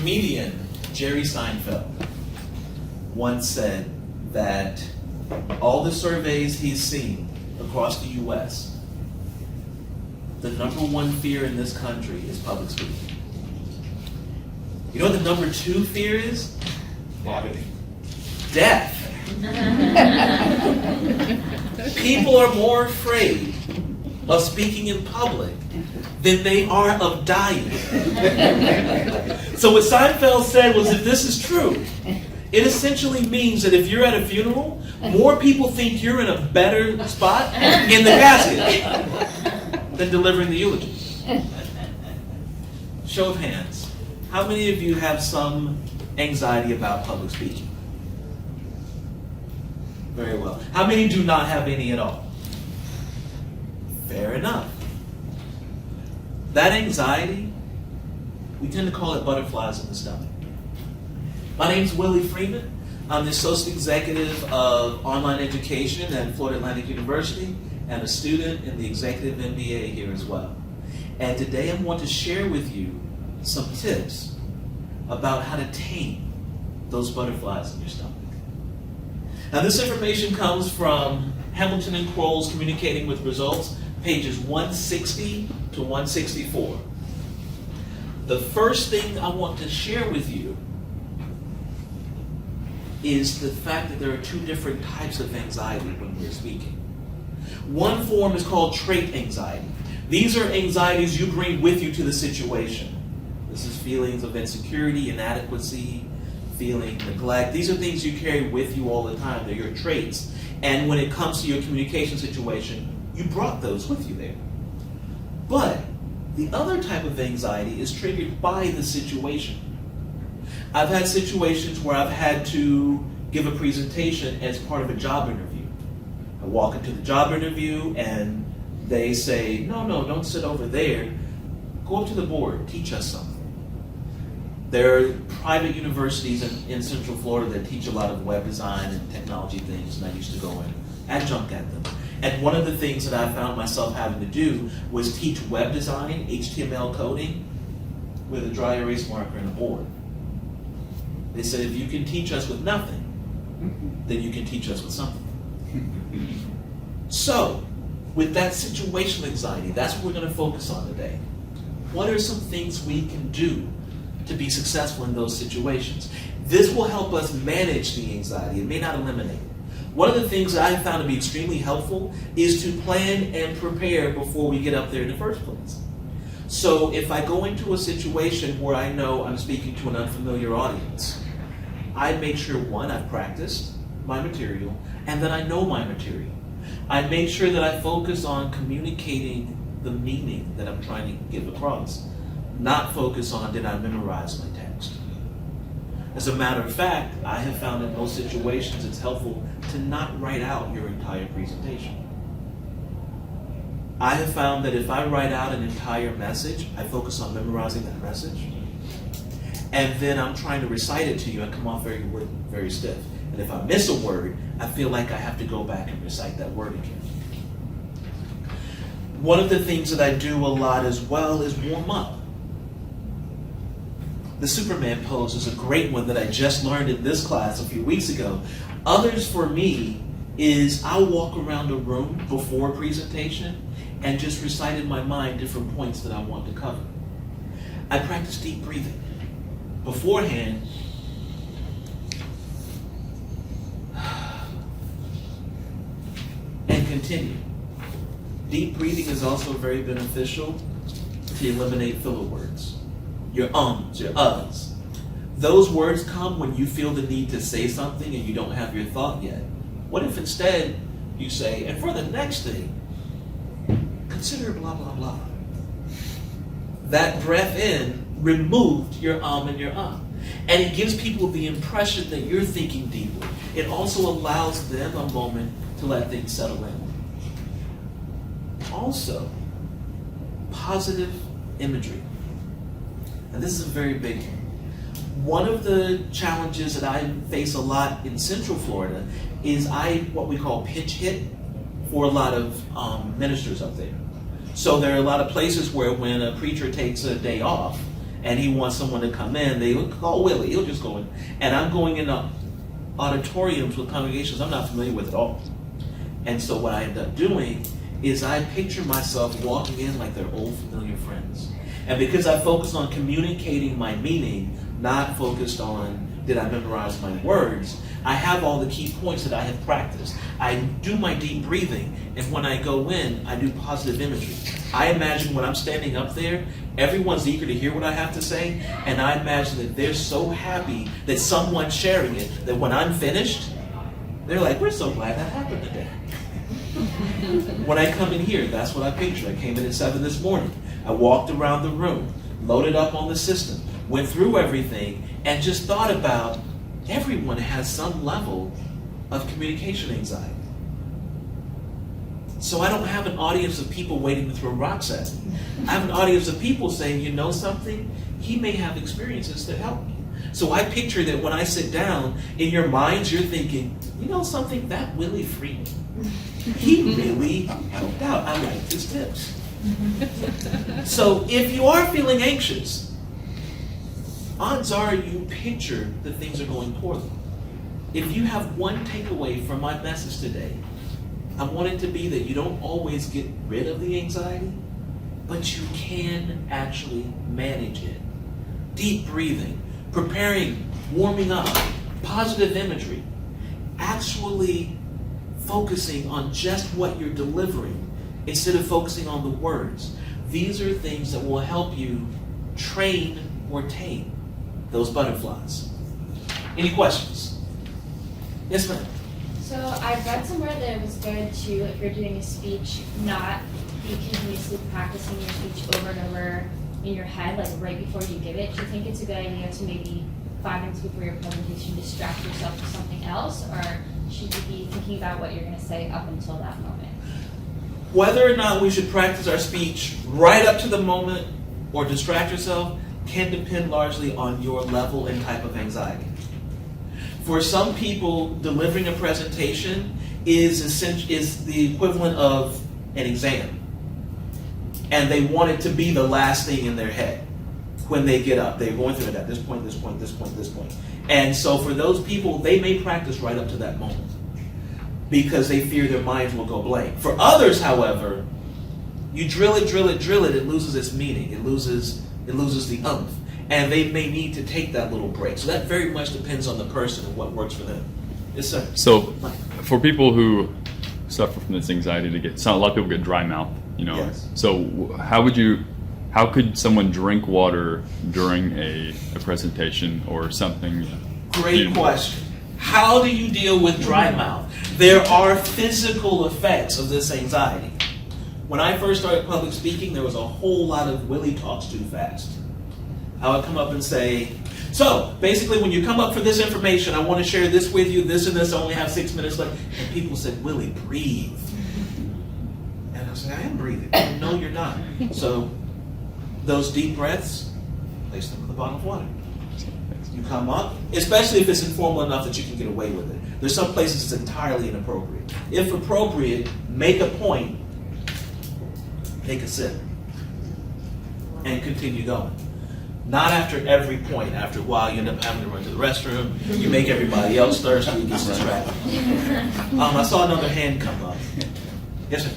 comedian Jerry Seinfeld once said that all the surveys he's seen across the U.S., the number one fear in this country is public speaking. You know what the number two fear is? Auditing. Death. People are more afraid of speaking in public than they are of dying. So what Seinfeld said was, if this is true, it essentially means that if you're at a funeral, more people think you're in a better spot in the casket than delivering the eulogy. Show of hands. How many of you have some anxiety about public speaking? Very well. How many do not have any at all? Fair enough. That anxiety, we tend to call it butterflies in the stomach. My name's Willie Freeman. I'm the Associate Executive of Online Education at Florida Atlantic University and a student in the Executive MBA here as well. And today I want to share with you some tips about how to tame those butterflies in your stomach. Now this information comes from Hamilton and Kroll's Communicating with Results, pages 160 to 164. The first thing I want to share with you is the fact that there are two different types of anxiety when we're speaking. One form is called trait anxiety. These are anxieties you bring with you to the situation. This is feelings of insecurity, inadequacy, feeling neglect. These are things you carry with you all the time. They're your traits. And when it comes to your communication situation, you brought those with you there. But the other type of anxiety is triggered by the situation. I've had situations where I've had to give a presentation as part of a job interview. I walk into the job interview and they say, no, don't sit over there. Go up to the board, teach us something. There are private universities in Central Florida that teach a lot of web design and technology things, and I used to go and adjunct at them. And one of the things that I found myself having to do was teach web design, HTML coding, with a dry erase marker and a board. They said, if you can teach us with nothing, then you can teach us with something. So, with that situational anxiety, that's what we're going to focus on today. What are some things we can do to be successful in those situations? This will help us manage the anxiety. It may not eliminate it. One of the things that I have found to be extremely helpful is to plan and prepare before we get up there in the first place. So if I go into a situation where I know I'm speaking to an unfamiliar audience, I make sure, one, I've practiced my material, and that I know my material. I make sure that I focus on communicating the meaning that I'm trying to give across, not focus on, did I memorize my text? As a matter of fact, I have found in most situations it's helpful to not write out your entire presentation. I have found that if I write out an entire message, I focus on memorizing that message, and then I'm trying to recite it to you, I come off very stiff. And if I miss a word, I feel like I have to go back and recite that word again. One of the things that I do a lot as well is warm up. The Superman pose is a great one that I just learned in this class a few weeks ago. Others for me is I'll walk around a room before a presentation and just recite in my mind different points that I want to cover. I practice deep breathing. Beforehand, and continue. Deep breathing is also very beneficial to eliminate filler words. Your ums, your uhs. Those words come when you feel the need to say something and you don't have your thought yet. What if instead you say, and for the next thing, consider blah, blah, blah. That breath in removed your and your And it gives people the impression that you're thinking deeply. It also allows them a moment to let things settle in. Also, positive imagery. And this is a very big one. One of the challenges that I face a lot in Central Florida is what we call pitch hit for a lot of ministers up there. So there are a lot of places where when a preacher takes a day off and he wants someone to come in, they would call Willie, he'll just go in. And I'm going into auditoriums with congregations I'm not familiar with at all. And so what I end up doing is I picture myself walking in like they're old familiar friends. And because I focus on communicating my meaning, not focused on did I memorize my words, I have all the key points that I have practiced. I do my deep breathing, and when I go in, I do positive imagery. I imagine when I'm standing up there, everyone's eager to hear what I have to say, and I imagine that they're so happy that someone's sharing it, that when I'm finished, they're like, we're so glad that happened today. When I come in here, that's what I picture. I came in at 7 this morning. I walked around the room, loaded up on the system, went through everything, and just thought about everyone has some level of communication anxiety. So I don't have an audience of people waiting to throw rocks at me. I have an audience of people saying, you know something? He may have experiences that help me. So I picture that when I sit down, in your minds you're thinking, you know something? That Willie Freeman, he really helped out. I liked his tips. So if you are feeling anxious, odds are you picture that things are going poorly. If you have one takeaway from my message today, I want it to be that you don't always get rid of the anxiety, but you can actually manage it. Deep breathing, preparing, warming up, positive imagery, actually focusing on just what you're delivering instead of focusing on the words. These are things that will help you train or tame those butterflies. Any questions? Yes, ma'am. So I read somewhere that it was good to, if you're doing a speech, not be continuously practicing your speech over and over in your head, like right before you give it. Do you think it's a good idea to maybe 5 minutes before your presentation distract yourself with something else, or should you be thinking about what you're going to say up until that moment? Whether or not we should practice our speech right up to the moment or distract yourself can depend largely on your level and type of anxiety. For some people, delivering a presentation is the equivalent of an exam. And they want it to be the last thing in their head when they get up. They're going through it at this point, this point, this point, this point. And so for those people, they may practice right up to that moment because they fear their minds will go blank. For others, however, you drill it, it loses its meaning. It loses the umph. And they may need to take that little break. So that very much depends on the person and what works for them. Yes, sir. So for people who suffer from this anxiety, a lot of people get dry mouth, you know. Yes. So how could someone drink water during a presentation or something? Great question. How do you deal with dry mouth? There are physical effects of this anxiety. When I first started public speaking, there was a whole lot of Willie talks too fast. I would come up and say, so basically when you come up for this information, I want to share this with you, this and this, I only have 6 minutes left. And people said, Willie, breathe. And I was like, I am breathing. No, you're not. So those deep breaths, place them in the bottle of water. You come up, especially if it's informal enough that you can get away with it. There's some places it's entirely inappropriate. If appropriate, make a point, take a sip, and continue going. Not after every point. After a while, you end up having to run to the restroom. You make everybody else thirsty. It gets distracted. I saw another hand come up. Yes, sir.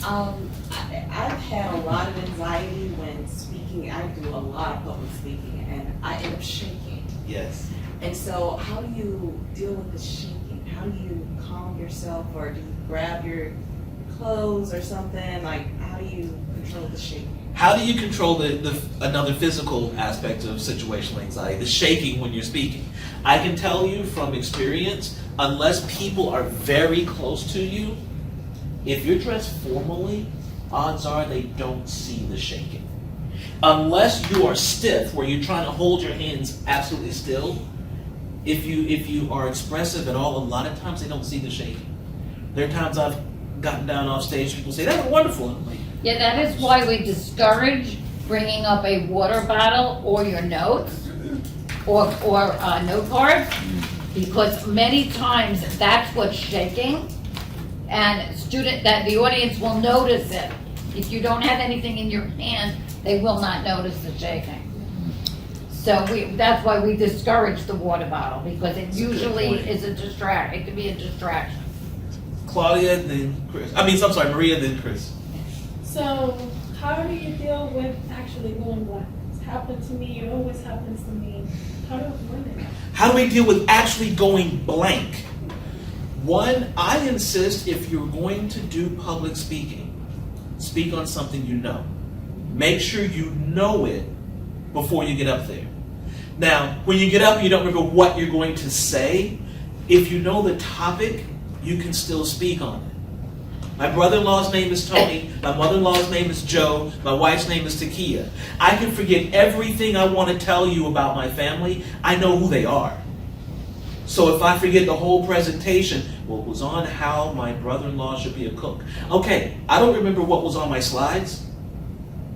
I've had a lot of anxiety when speaking. I do a lot of public speaking, and I end up shaking. Yes. And so how do you deal with the shaking? How do you calm yourself, or do you grab your clothes or something? Like, how do you control the shaking? How do you control another physical aspect of situational anxiety, the shaking when you're speaking? I can tell you from experience, unless people are very close to you, if you're dressed formally, odds are they don't see the shaking. Unless you are stiff, where you're trying to hold your hands absolutely still, if you are expressive at all, a lot of times they don't see the shaking. There are times I've gotten down off stage, people say, that was wonderful. And I'm like, yeah, that is why we discourage bringing up a water bottle or your notes or note cards, because many times that's what's shaking, and the audience will notice it. If you don't have anything in your hand, they will not notice the shaking. So that's why we discourage the water bottle, because it usually is a distract, it can be a distraction. Claudia, then Chris. I'm sorry, Maria, then Chris. So, how do you deal with actually going blank? It's happened to me, it always happens to me. How do I avoid it? How do we deal with actually going blank? One, I insist if you're going to do public speaking, speak on something you know. Make sure you know it before you get up there. Now, when you get up and you don't remember what you're going to say, if you know the topic, you can still speak on it. My brother-in-law's name is Tony. My mother-in-law's name is Joe. My wife's name is Takia. I can forget everything I want to tell you about my family. I know who they are. So if I forget the whole presentation, well, it was on how my brother-in-law should be a cook. Okay, I don't remember what was on my slides,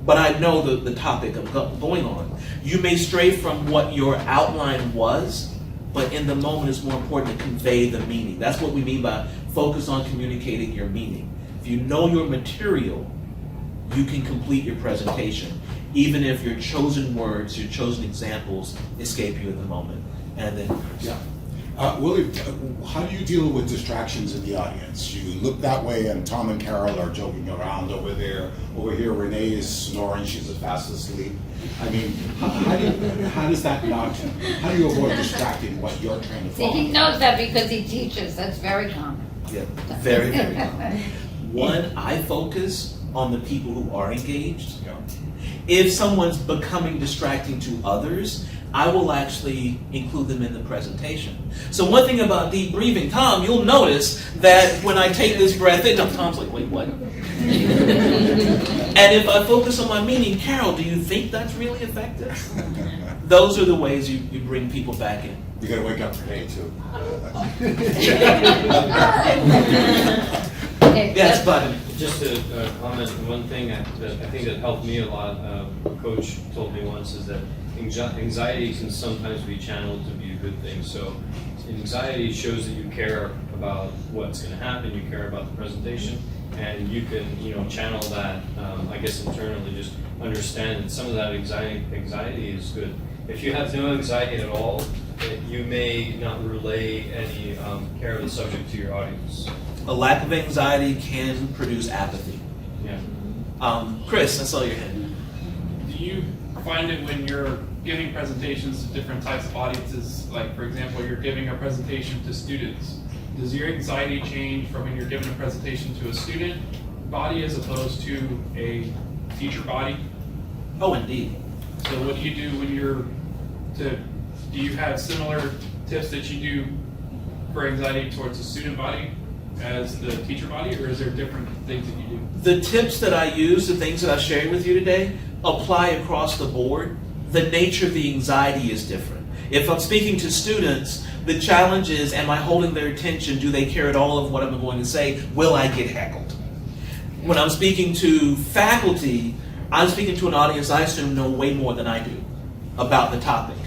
but I know the topic I'm going on. You may stray from what your outline was, but in the moment it's more important to convey the meaning. That's what we mean by focus on communicating your meaning. If you know your material, you can complete your presentation, even if your chosen words, your chosen examples escape you at the moment. And then, Yeah. Willie, how do you deal with distractions in the audience? You look that way and Tom and Carol are joking around over there. Over here, Renee is snoring, she's fast asleep. I mean, how do you avoid distracting what you're trying to See, follow? he knows that because he teaches, that's very common. yeah, very, very common. One, I focus on the people who are engaged. Yeah. If someone's becoming distracting to others, I will actually include them in the presentation. So one thing about deep breathing, Tom, you'll notice that when I take this breath in, Tom's like, wait, what? And if I focus on my meaning, Carol, do you think that's really effective? Those are the ways you bring people back in. You gotta wake up Renee too. Okay, Yes, Button. Just to comment, one thing that I think that helped me a lot, Coach told me once, is that anxiety can sometimes be channeled to be a good thing. So anxiety shows that you care about what's going to happen, you care about the presentation, and you can, channel that, I guess internally, just understand that some of that anxiety is good. If you have no anxiety at all, you may not relay any care of the subject to your audience. A lack of anxiety can produce apathy. Yeah. Chris, I saw your hand. Do you find it when you're giving presentations to different types of audiences, like for example, you're giving a presentation to students, does your anxiety change from when you're giving a presentation to a student body as opposed to a teacher body? Oh, indeed. So what do you do when do you have similar tips that you do for anxiety towards the student body as the teacher body, or is there different things that you do? The tips that I use, the things that I shared with you today, apply across the board. The nature of the anxiety is different. If I'm speaking to students, the challenge is, am I holding their attention? Do they care at all of what I'm going to say? Will I get heckled? When I'm speaking to faculty, I'm speaking to an audience I assume know way more than I do about the topic.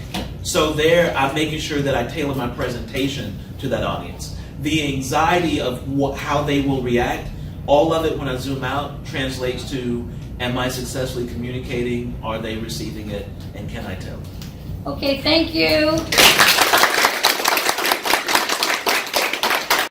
So there, I'm making sure that I tailor my presentation to that audience. The anxiety of how they will react, all of it when I zoom out translates to, am I successfully communicating? Are they receiving it? And can I tell? Okay, thank you.